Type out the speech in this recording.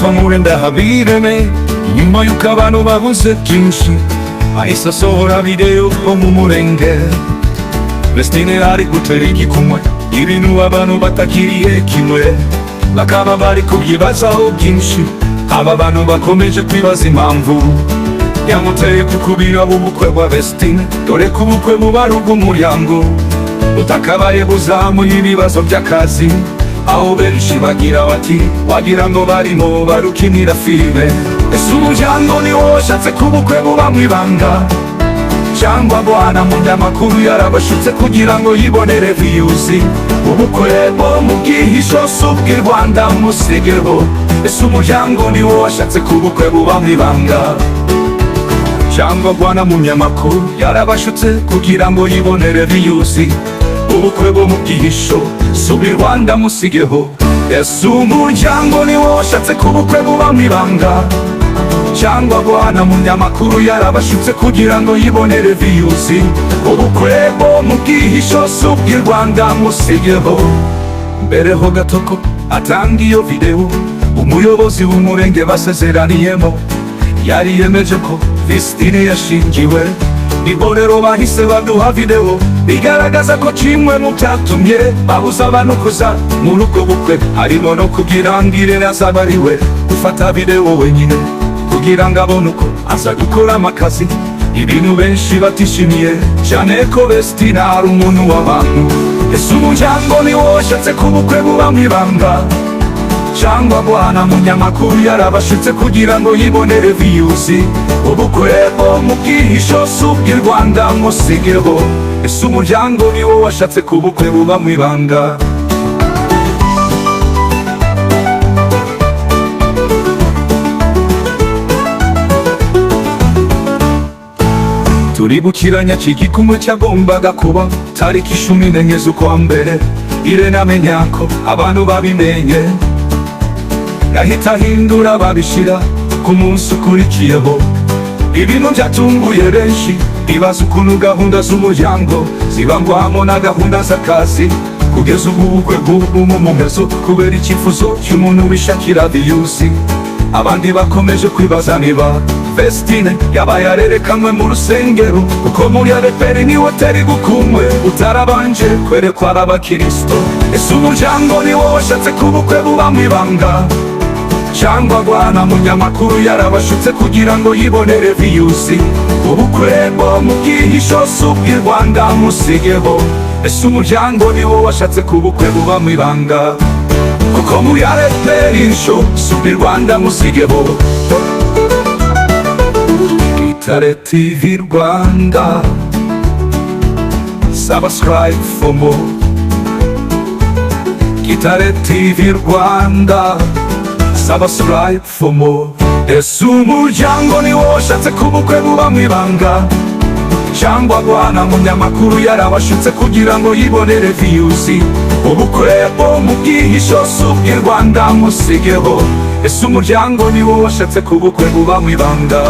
famure ndahabireme nyuma yuko abantu babuze byinshi ahise asohora video mu murenge Vestine ari gutera igikumwe ibintu abantu batakiriye kimwe bakaba bari kubyibazaho byinshi aba bantu bakomeje kwibaza impamvu yamuteye kukubira ubukwe bwa Vestine dore ko ubukwe buba ari ubw'umuryango utakabaye buzamuye ibibazo by'akazi aho benshi bagira bati wagira ngo barimo barukinira filime ese umuryango ni wo washatse ko ubukwe buba mu ibanga cyangwa bwana munyamakuru yarabashutse kugira ngo yibonere views ubukwe bwo mu bwihisho si ubw'i Rwanda musigeho ese umuryango ni wo washatse ko ubukwe buba mu ibanga cyangwa bwana munyamakuru yarabashutse kugira ngo yibonere views ubukwe bwo mu bwihisho si ubw'i Rwanda musigeho ese umuryango ni wo washatse ko ubukwe buba mu ibanga cyangwa bwana munyamakuru yarabashutse kugira ngo yibonere views ubukwe bwo mu bwihisho si ubw'i Rwanda musigeho mbere ho gato ko atanga iyo video umuyobozi w'umurenge basezeraniyemo yari yemeje ko Vestine yashingiwe nibo rero bahise baduha video bigaragaza ko kimwe mu byatumye babuza abantu kuza muri ubwo bukwe harimo no kugira ngo Irene azaba ari we gufata video wenyine kugira ngo abone uko aza gukoramo akazi ibintu benshi batishimiye cyane ko Vestine ari umuntu w'abantu ese umuryango ni wo washatse ko ubukwe buba mu ibanga cyangwa bwana munyamakuru yarabashutse kugira ngo yibonere views ubukwe bwo mu bwihisho si ubw'i Rwanda musigeho ese umuryango ni wo washatse ko ubukwe buba mu ibanga turibukiranya cy'igikumwe cyagombaga kuba tariki 14 z'ukwa mbere Irene amenya ko abantu babimenye yahita ahindura babishira ku munsi ukurikiyeho ibintu byatunguye benshi bibaza ukuntu gahunda z'umuryango zibangwamo na gahunda z'akazi kugeza ubu ubukwe bw'ubu mu muhezo kubera icyifuzo cy'umuntu wishakira views abandi bakomeje kwibaza niba Vestine yaba yarerekanwe mu rusengero kuko muri adeperi niwe atari gukumwe utarabanje kwerekwa abakristo ese umuryango ni wo washatse ko ubukwe buba mu ibanga cyangwa bwana munyamakuru yarabashutse kugira ngo yibonere views ubukwe bwo mu bwihisho si ubw'i Rwanda musigeho ese umuryango ni wo washatse ko ubukwe buba mu ibanga kuko muri adeperi si ubw'i Rwanda musigeho Gitare TV Rwanda subscribe for more Gitare TV Rwanda subscribe for more ese umuryango ni wo washatse ko ubukwe buba mu ibanga cyangwa bwana munyamakuru yarabashutse kugira ngo yibonere views ubukwe bwo mu bwihisho si ubw'i Rwanda musigeho ese umuryango ni wo washatse ko ubukwe buba mu ibanga